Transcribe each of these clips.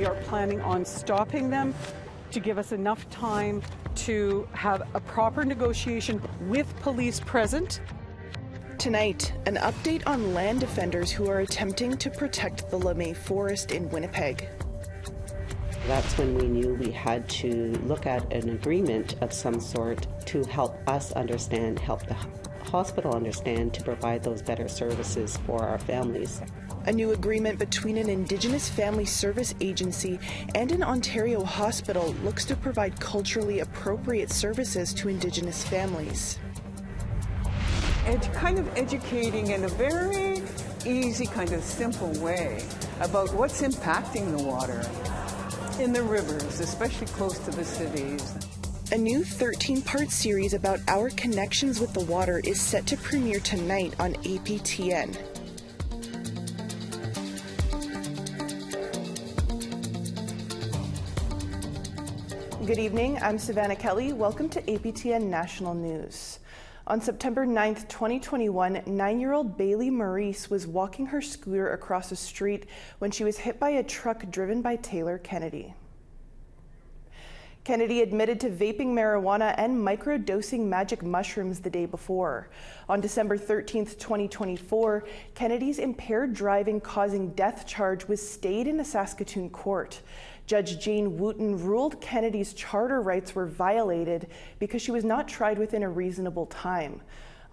We are planning on stopping them to give us enough time to have a proper negotiation with police present. Tonight, an update on land defenders who are attempting to protect the Lemay forest in Winnipeg. That's when we knew we had to look at an agreement of some sort to help us understand, help the hospital understand, to provide those better services for our families. A new agreement between an Indigenous family service agency and an Ontario hospital looks to provide culturally appropriate services to Indigenous families. Kind of educating in a very easy, kind of simple way about what's impacting the water in the rivers, especially close to the cities. A new 13-part series about our connections with the water is set to premiere tonight on APTN. Good evening, I'm Savannah Kelly. Welcome to APTN National News. On September 9th, 2021, 9-year-old Bailey Maurice was walking her scooter across a street when she was hit by a truck driven by Taylor Kennedy. Kennedy admitted to vaping marijuana and microdosing magic mushrooms the day before. On December 13th, 2024, Kennedy's impaired driving causing death charge was stayed in a Saskatoon court. Judge Jane Wooten ruled Kennedy's charter rights were violated because she was not tried within a reasonable time.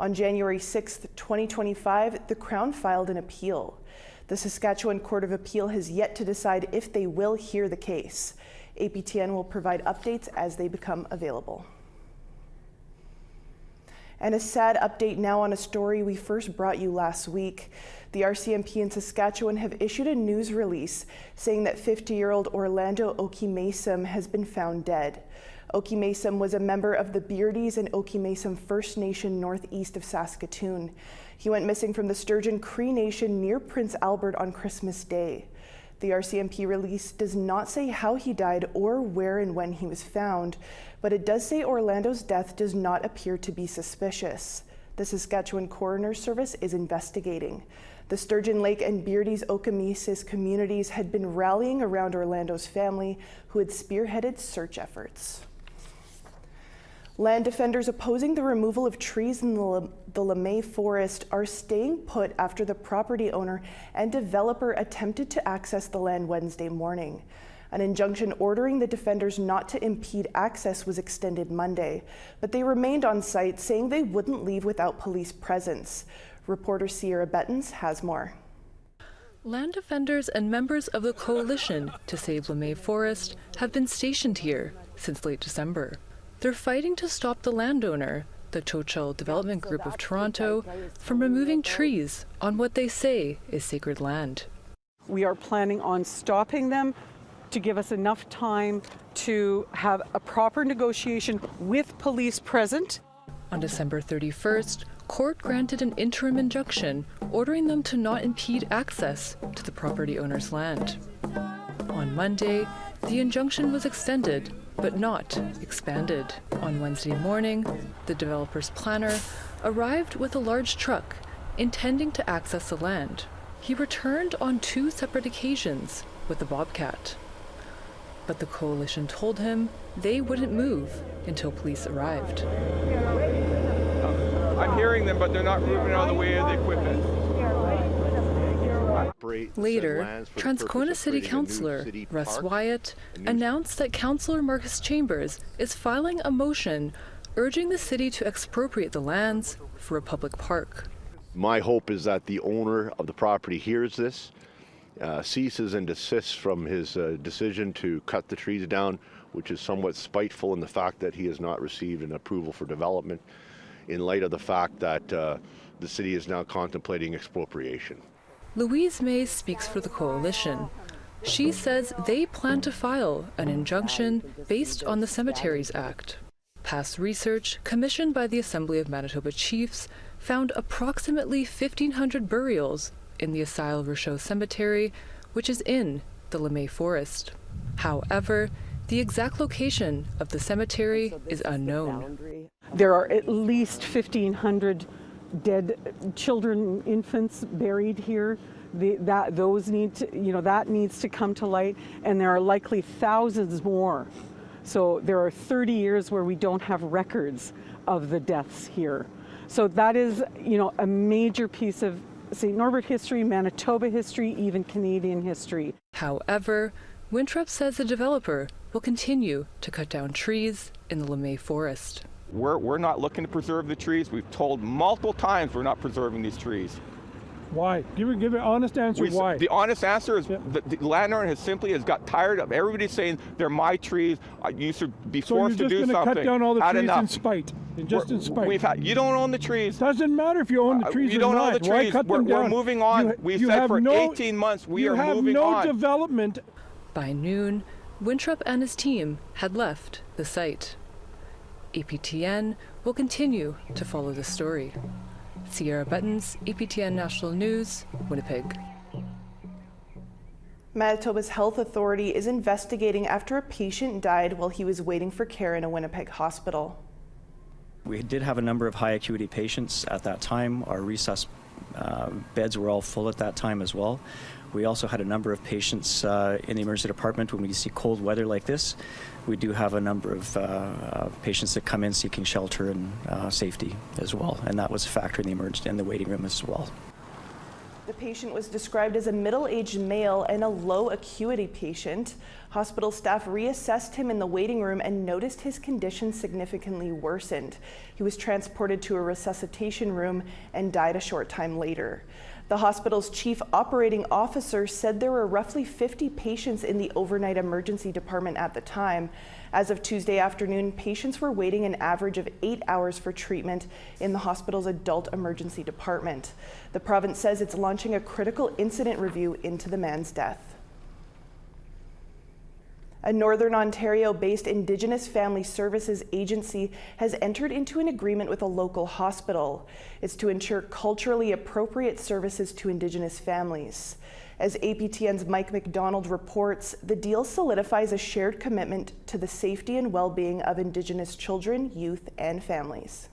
On January 6, 2025, the Crown filed an appeal. The Saskatchewan Court of Appeal has yet to decide if they will hear the case. APTN will provide updates as they become available. And a sad update now on a story we first brought you last week. The RCMP in Saskatchewan have issued a news release saying that 50-year-old Orlando Okimesum has been found dead. Okimesum was a member of the Beardies and Okimesum First Nation northeast of Saskatoon. He went missing from the Sturgeon Cree Nation near Prince Albert on Christmas Day. The RCMP release does not say how he died or where and when he was found, but it does say Orlando's death does not appear to be suspicious. The Saskatchewan Coroner's Service is investigating. The Sturgeon Lake and Beardies Okimesum communities had been rallying around Orlando's family, who had spearheaded search efforts. Land defenders opposing the removal of trees in the Lemay forest are staying put after the property owner and developer attempted to access the land Wednesday morning. An injunction ordering the defenders not to impede access was extended Monday, but they remained on site, saying they wouldn't leave without police presence. Reporter Sierra Bettens has more. Land defenders and members of the Coalition to Save Lemay Forest have been stationed here since late December. They're fighting to stop the landowner, the Chochel Development Group of Toronto, from removing trees on what they say is sacred land. We are planning on stopping them to give us enough time to have a proper negotiation with police present. On December 31st, court granted an interim injunction ordering them to not impede access to the property owner's land. On Monday, the injunction was extended but not expanded. On Wednesday morning, the developer's planner arrived with a large truck intending to access the land. He returned on 2 separate occasions with a bobcat. But the Coalition told him they wouldn't move until police arrived. I'm hearing them, but they're not moving out of the way of the equipment. Later, Transcona City Councillor Russ Wyatt announced that Councillor Marcus Chambers is filing a motion urging the city to expropriate the lands for a public park. My hope is that the owner of the property hears this, ceases and desists from his decision to cut the trees down, which is somewhat spiteful in the fact that he has not received an approval for development, in light of the fact that the city is now contemplating expropriation. Louise May speaks for the Coalition. She says they plan to file an injunction based on the Cemeteries Act. Past research commissioned by the Assembly of Manitoba Chiefs found approximately 1,500 burials in the Asile Rocheux Cemetery, which is in the Lemay Forest. However, the exact location of the cemetery is unknown. There are at least 1,500 dead children, infants buried here. those need to, that needs to come to light, and there are likely thousands more. So there are 30 years where we don't have records of the deaths here. So that is, a major piece of St. Norbert history, Manitoba history, even Canadian history. However, Winthrop says the developer will continue to cut down trees in the Lemay forest. We're not looking to preserve the trees. We've told multiple times we're not preserving these trees. Why? Give an honest answer. Why? The honest answer is the landowner has got tired of everybody saying they're my trees. You should be forced to do something. So you're just going to cut down all the trees enough. in spite? In spite? You don't own the trees. Doesn't matter if you own the trees you or don't not. own the trees. Why cut them down? We're moving on. We've said for 18 months we are moving on. You have no development. By noon, Winthrop and his team had left the site. APTN will continue to follow the story. Sierra Buttons, APTN National News, Winnipeg. Manitoba's health authority is investigating after a patient died while he was waiting for care in a Winnipeg hospital. We did have a number of high acuity patients at that time. Our resus beds were all full at that time as well. We also had a number of patients in the emergency department. When we see cold weather like this, we do have a number of patients that come in seeking shelter and safety as well, and that was a factor in the emergency and the waiting room as well. The patient was described as a middle-aged male and a low acuity patient. Hospital staff reassessed him in the waiting room and noticed his condition significantly worsened. He was transported to a resuscitation room and died a short time later. The hospital's chief operating officer said there were roughly 50 patients in the overnight emergency department at the time. As of Tuesday afternoon, patients were waiting an average of 8 hours for treatment in the hospital's adult emergency department. The province says it's launching a critical incident review into the man's death. A Northern Ontario-based Indigenous Family Services agency has entered into an agreement with a local hospital. It's to ensure culturally appropriate services to Indigenous families. As APTN's Mike McDonald reports, the deal solidifies a shared commitment to the safety and well-being of Indigenous children, youth, and families.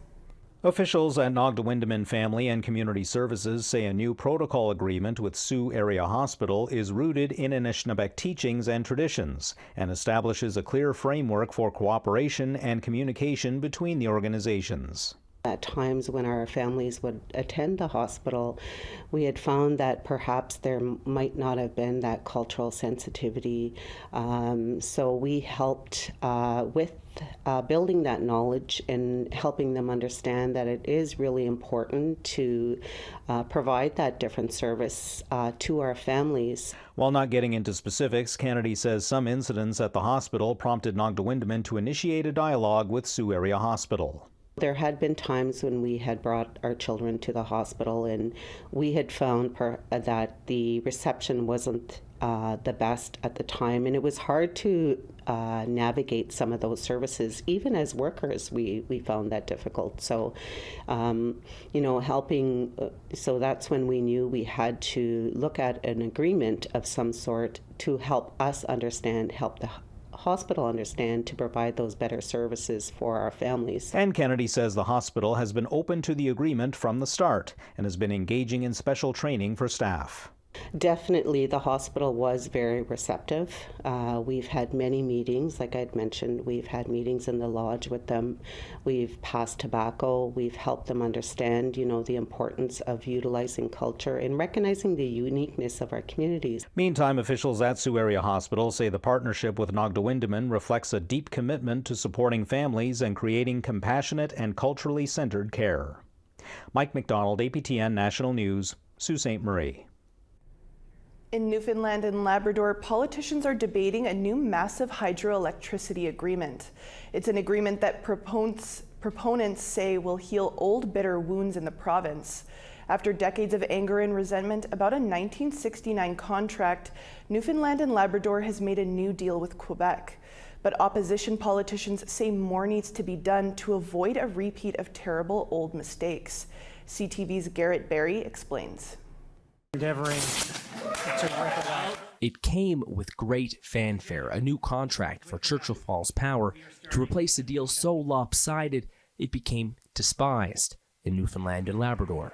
Officials at Nogda-Windman Family and Community Services say a new protocol agreement with Sioux Area Hospital is rooted in Anishinaabe teachings and traditions and establishes a clear framework for cooperation and communication between the organizations. At times when our families would attend the hospital, we had found that perhaps there might not have been that cultural sensitivity. So we helped with building that knowledge and helping them understand that it is really important to provide that different service to our families. While not getting into specifics, Kennedy says some incidents at the hospital prompted Nogda-Windman to initiate a dialogue with Sioux Area Hospital. There had been times when we had brought our children to the hospital and we had found that the reception wasn't the best at the time, and it was hard to navigate some of those services. Even as workers, we found that difficult. So, helping, so that's when we knew we had to look at an agreement of some sort to help us understand, help the hospital understand, to provide those better services for our families. And Kennedy says the hospital has been open to the agreement from the start and has been engaging in special training for staff. Definitely, the hospital was very receptive. We've had many meetings, like I'd mentioned. We've had meetings in the lodge with them. We've passed tobacco. We've helped them understand, the importance of utilizing culture and recognizing the uniqueness of our communities. Meantime, officials at Sioux Area Hospital say the partnership with Nogda-Windman reflects a deep commitment to supporting families and creating compassionate and culturally centered care. Mike McDonald, APTN National News, Sault Ste. Marie. In Newfoundland and Labrador, politicians are debating a new massive hydroelectricity agreement. It's an agreement that proponents say will heal old, bitter wounds in the province. After decades of anger and resentment about a 1969 contract, Newfoundland and Labrador has made a new deal with Quebec. But opposition politicians say more needs to be done to avoid a repeat of terrible old mistakes. CTV's Garrett Berry explains. It came with great fanfare, a new contract for Churchill Falls Power to replace a deal so lopsided it became despised in Newfoundland and Labrador.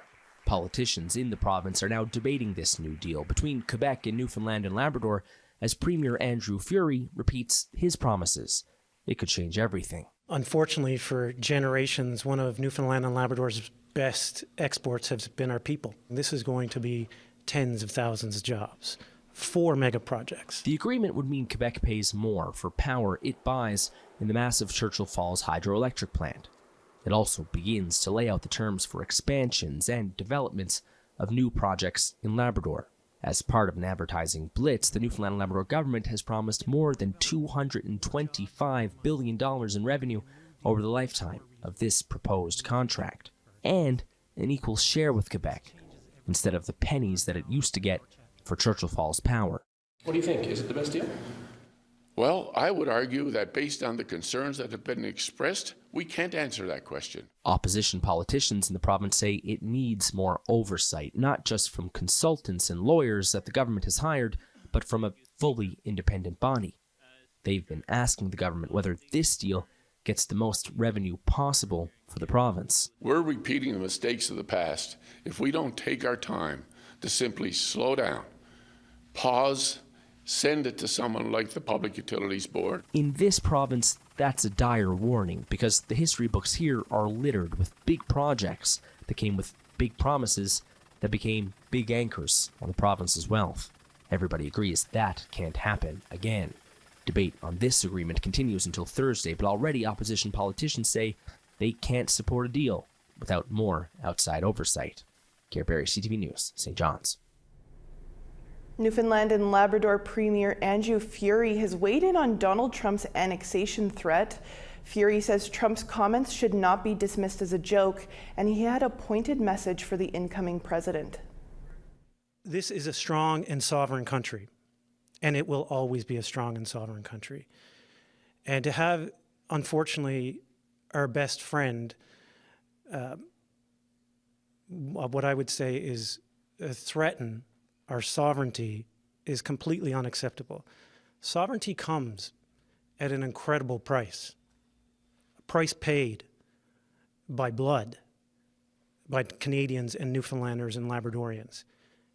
Politicians in the province are now debating this new deal between Quebec and Newfoundland and Labrador as Premier Andrew Furey repeats his promises. It could change everything. Unfortunately, for generations, one of Newfoundland and Labrador's best exports has been our people. This is going to be tens of thousands of jobs. 4 mega projects. The agreement would mean Quebec pays more for power it buys in the massive Churchill Falls Hydroelectric plant. It also begins to lay out the terms for expansions and developments of new projects in Labrador. As part of an advertising blitz, the Newfoundland and Labrador government has promised more than $225 billion in revenue over the lifetime of this proposed contract, and an equal share with Quebec, instead of the pennies that it used to get for Churchill Falls Power. What do you think? Is it the best deal? Well, I would argue that based on the concerns that have been expressed, we can't answer that question. Opposition politicians in the province say it needs more oversight, not just from consultants and lawyers that the government has hired, but from a fully independent body. They've been asking the government whether this deal gets the most revenue possible for the province. We're repeating the mistakes of the past if we don't take our time to simply slow down, pause, send it to someone like the Public Utilities Board. In this province, that's a dire warning, because the history books here are littered with big projects that came with big promises that became big anchors on the province's wealth. Everybody agrees that can't happen again. Debate on this agreement continues until Thursday, but already opposition politicians say they can't support a deal without more outside oversight. Gary Barry, CTV News, St. John's. Newfoundland and Labrador Premier Andrew Furey has weighed in on Donald Trump's annexation threat. Furey says Trump's comments should not be dismissed as a joke, and he had a pointed message for the incoming president. This is a strong and sovereign country, and it will always be a strong and sovereign country. And to have, unfortunately, our best friend, what I would say is threaten our sovereignty is completely unacceptable. Sovereignty comes at an incredible price, a price paid by blood, by Canadians and Newfoundlanders and Labradorians.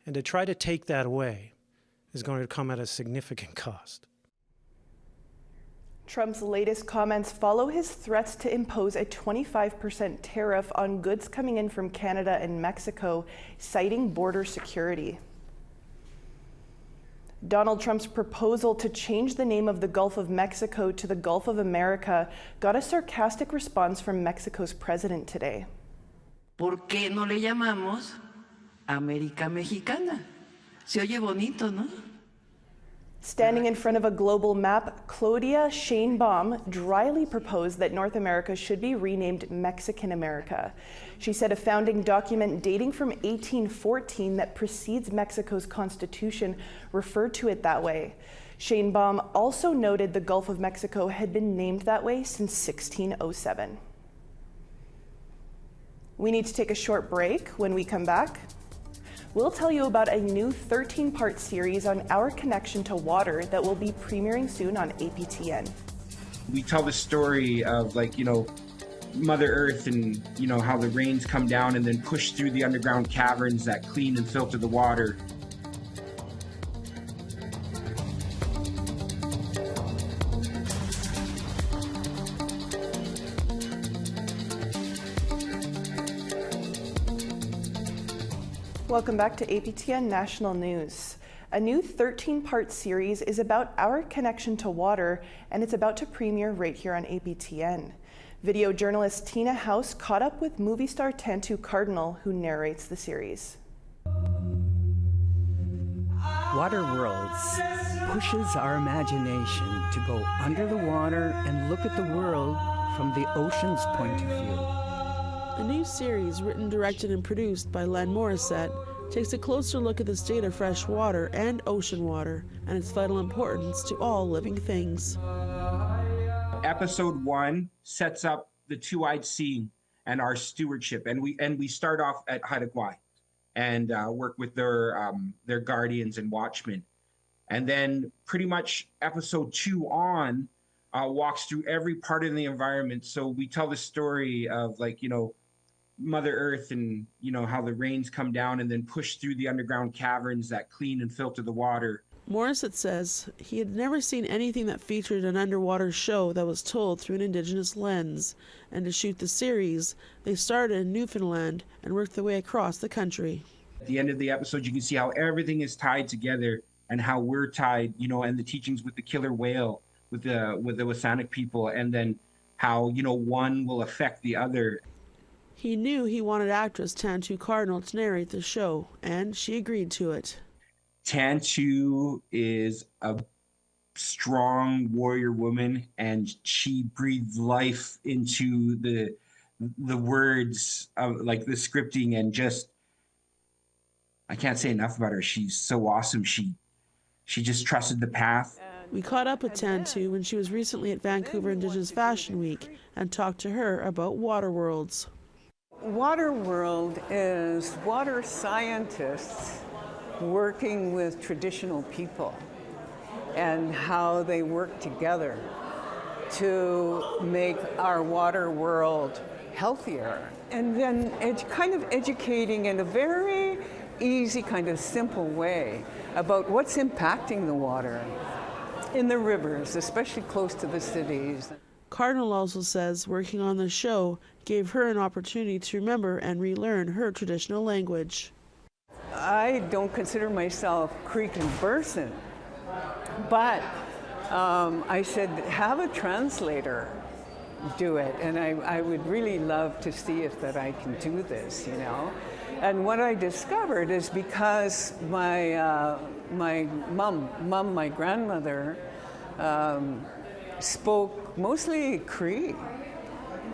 And to try to take that away is going to come at a significant cost. Trump's latest comments follow his threats to impose a 25% tariff on goods coming in from Canada and Mexico, citing border security. Donald Trump's proposal to change the name of the Gulf of Mexico to the Gulf of America got a sarcastic response from Mexico's president today. ¿Por qué no le llamamos América Mexicana? Se oye bonito, ¿no? Standing in front of a global map, Claudia Sheinbaum dryly proposed that North America should be renamed Mexican America. She said a founding document dating from 1814 that precedes Mexico's constitution referred to it that way. Sheinbaum also noted the Gulf of Mexico had been named that way since 1607. We need to take a short break. When we come back, we'll tell you about a new 13-part series on our connection to water that will be premiering soon on APTN. We tell the story of, Mother Earth and, how the rains come down and then push through the underground caverns that clean and filter the water. Welcome back to APTN National News. A new 13-part series is about our connection to water, and it's about to premiere right here on APTN. Video journalist Tina House caught up with movie star Tantu Cardinal, who narrates the series. Water Worlds pushes our imagination to go under the water and look at the world from the ocean's point of view. A new series written, directed, and produced by Len Morissette takes a closer look at the state of fresh water and ocean water and its vital importance to all living things. Episode 1 sets up the Two-Eyed Sea and our stewardship, and we start off at Hydroelectric and work with their guardians and watchmen, and then pretty much episode 2 on walks through every part of the environment. So we tell the story of Mother Earth and, you know, how the rains come down and then push through the underground caverns that clean and filter the water. Morissette says he had never seen anything that featured an underwater show that was told through an Indigenous lens, and to shoot the series, they started in Newfoundland and worked their way across the country. At the end of the episode, you can see how everything is tied together and how we're tied, you know, and the teachings with the killer whale, with the Wasanic people, and then how, you know, one will affect the other. He knew he wanted actress Tantu Cardinal to narrate the show, and she agreed to it. Tantu is a strong warrior woman, and she breathed life into the words of like the scripting, and just I can't say enough about her. She's so awesome. She just trusted the path. We caught up with Tantu when she was recently at Vancouver Indigenous Fashion Week and talked to her about water worlds. Water World is water scientists working with traditional people and how they work together to make our water world healthier. And then kind of educating in a very easy, kind of simple way about what's impacting the water in the rivers, especially close to the cities. Cardinal also says working on the show gave her an opportunity to remember and relearn her traditional language. I don't consider myself Creek conversant, but I said, have a translator do it, and I would really love to see if that I can do this, you know. And what I discovered is because my my grandmother, spoke mostly Cree,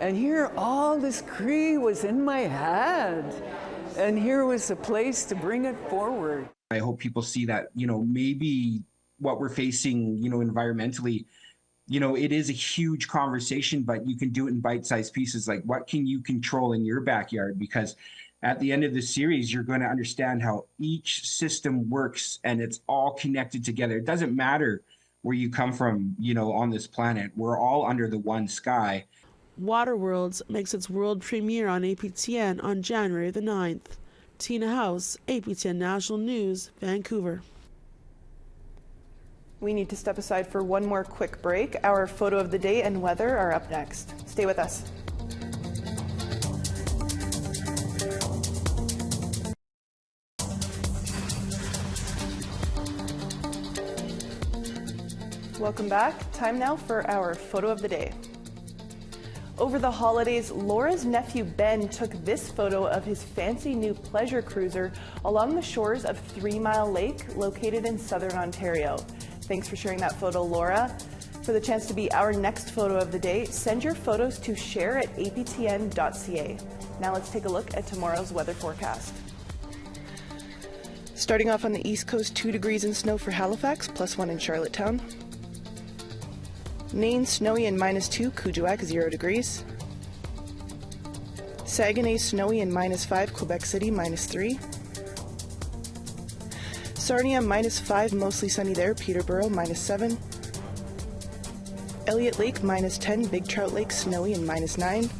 and here all this Cree was in my head, and here was a place to bring it forward. I hope people see that, you know, maybe what we're facing, you know, environmentally, you know, it is a huge conversation, but you can do it in bite-sized pieces. Like, what can you control in your backyard? Because at the end of the series, you're going to understand how each system works, and it's all connected together. It doesn't matter where you come from, you know, on this planet. We're all under the one sky. Water Worlds makes its world premiere on APTN on January the 9th. Tina House, APTN National News, Vancouver. We need to step aside for one more quick break. Our photo of the day and weather are up next. Stay with us. Welcome back. Time now for our photo of the day. Over the holidays, Laura's nephew Ben took this photo of his fancy new pleasure cruiser along the shores of 3 Mile Lake, located in southern Ontario. Thanks for sharing that photo, Laura. For the chance to be our next photo of the day, send your photos to share@aptn.ca. Now let's take a look at tomorrow's weather forecast. Starting off on the east coast, 2 degrees and snow for Halifax, +1 in Charlottetown. Nain, snowy and -2, Kuujjuaq, 0 degrees. Saguenay, snowy and -5, Quebec City, -3. Sarnia, -5, mostly sunny there, Peterborough, -7. Elliott Lake, -10, Big Trout Lake, snowy and -9.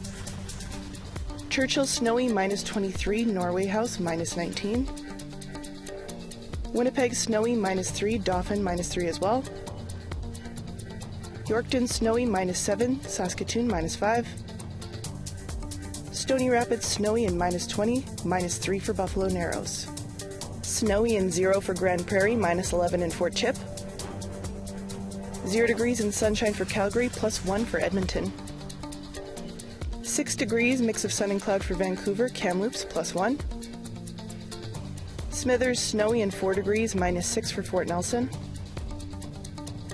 Churchill, snowy, -23, Norway House, -19. Winnipeg, snowy, -3, Dauphin, -3 as well. Yorkton, snowy, -7, Saskatoon, -5. Stony Rapids, snowy and -20, -3 for Buffalo Narrows. Snowy and 0 for Grand Prairie, -11 in Fort Chip. 0 degrees and sunshine for Calgary, +1 for Edmonton. 6 degrees, mix of sun and cloud for Vancouver, Kamloops, +1. Smithers, snowy and 4 degrees, -6 for Fort Nelson.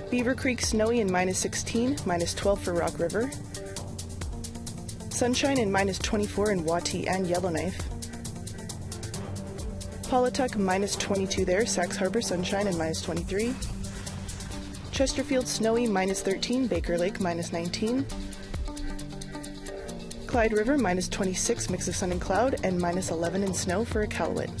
Beaver Creek, snowy and -16, -12 for Rock River. Sunshine and -24 in Wati and Yellowknife. Paulatuck, -22 there, Sax Harbor, sunshine and -23. Chesterfield, snowy, -13, Baker Lake, -19. Clyde River, -26, mix of sun and cloud, and -11 in snow for Iqaluit.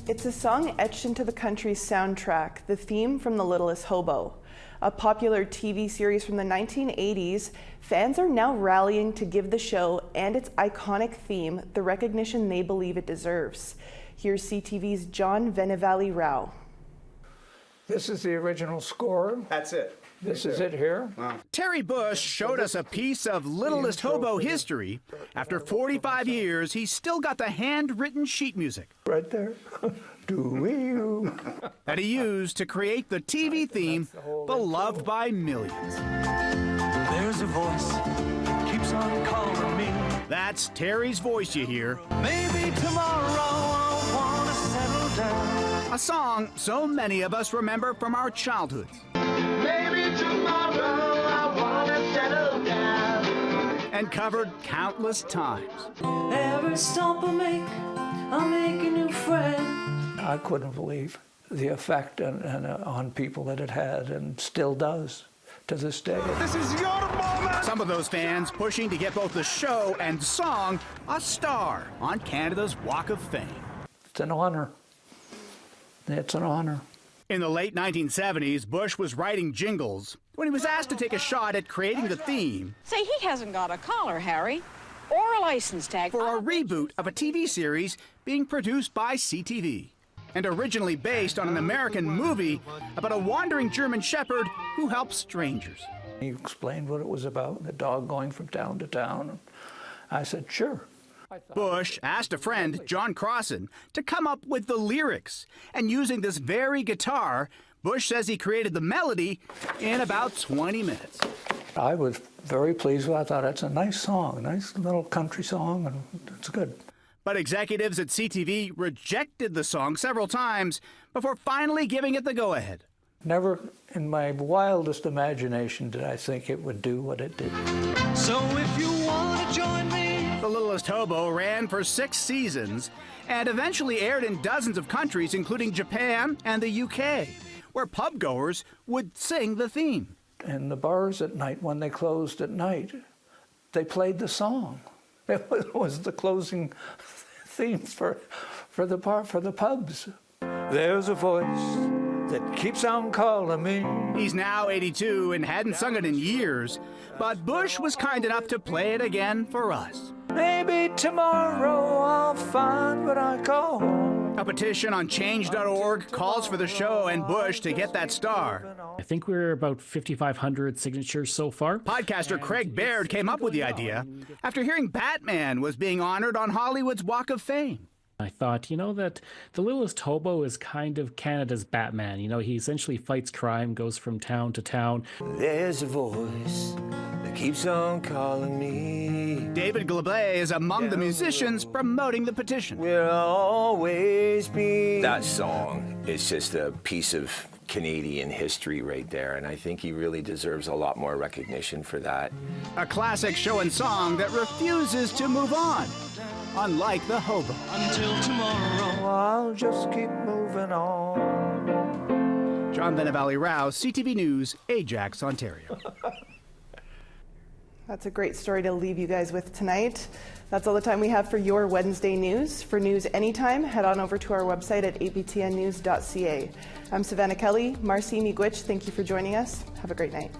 It's a song etched into the country's soundtrack. the theme from The Littlest Hobo. A popular TV series from the 1980s, fans are now rallying to give the show and its iconic theme the recognition they believe it deserves. Here's CTV's John Venevali-Rao. This is the original score. That's it. This is it here. Wow. Terry Bush showed us a piece of Littlest Hobo history. After 45 years, he's still got the handwritten sheet music. Right there. Do-wee-oo. That he used to create the TV theme beloved by millions. There's a voice keeps on calling me. That's Terry's voice you hear. Maybe tomorrow I'll want to settle down. A song so many of us remember from our childhoods. Maybe tomorrow I want to settle down. And covered countless times. Every stop I make a new friend. I couldn't believe the effect on people that it had and still does to this day. This is your moment! Some of those fans pushing to get both the show and song a star on Canada's Walk of Fame. It's an honor. It's an honor. In the late 1970s, Bush was writing jingles. When he was asked to take a shot at creating the theme... Say, he hasn't got a collar, Harry, or a license tag. ...for a reboot of a TV series being produced by CTV. And originally based on an American movie about a wandering German shepherd who helps strangers. He explained what it was about, the dog going from town to town. I said, sure. Bush asked a friend, John Crossan, to come up with the lyrics. And using this very guitar, Bush says he created the melody in about 20 minutes. I was very pleased with it. I thought it's a nice song, a nice little country song, and it's good. But executives at CTV rejected the song several times before finally giving it the go-ahead. Never in my wildest imagination did I think it would do what it did. So if you want to join me... The Littlest Hobo ran for 6 seasons and eventually aired in dozens of countries, including Japan and the UK, where pub-goers would sing the theme. In the bars at night, when they closed at night, they played the song. It was the closing theme for the pubs. There's a voice that keeps on calling me. He's now 82 and hadn't sung it in years, but Bush was kind enough to play it again for us. Maybe tomorrow I'll find what I call home. A petition on change.org calls for the show and Bush to get that star. I think we're about 5,500 signatures so far. Podcaster Craig Baird came up with the idea after hearing Batman was being honored on Hollywood's Walk of Fame. I thought, that the Littlest Hobo is kind of Canada's Batman. He essentially fights crime, goes from town to town. There's a voice that keeps on calling me. David Glabay is among the musicians promoting the petition. We'll always be. That song is just a piece of Canadian history right there, and I think he really deserves a lot more recognition for that. A classic show and song that refuses to move on, unlike the hobo. Until tomorrow, I'll just keep moving on. John Venevali-Rao, CTV News, Ajax, Ontario. That's a great story to leave you guys with tonight. That's all the time we have for your Wednesday news. For news anytime, head on over to our website at aptnnews.ca. I'm Savannah Kelly. Marcy Miigwech, thank you for joining us. Have a great night.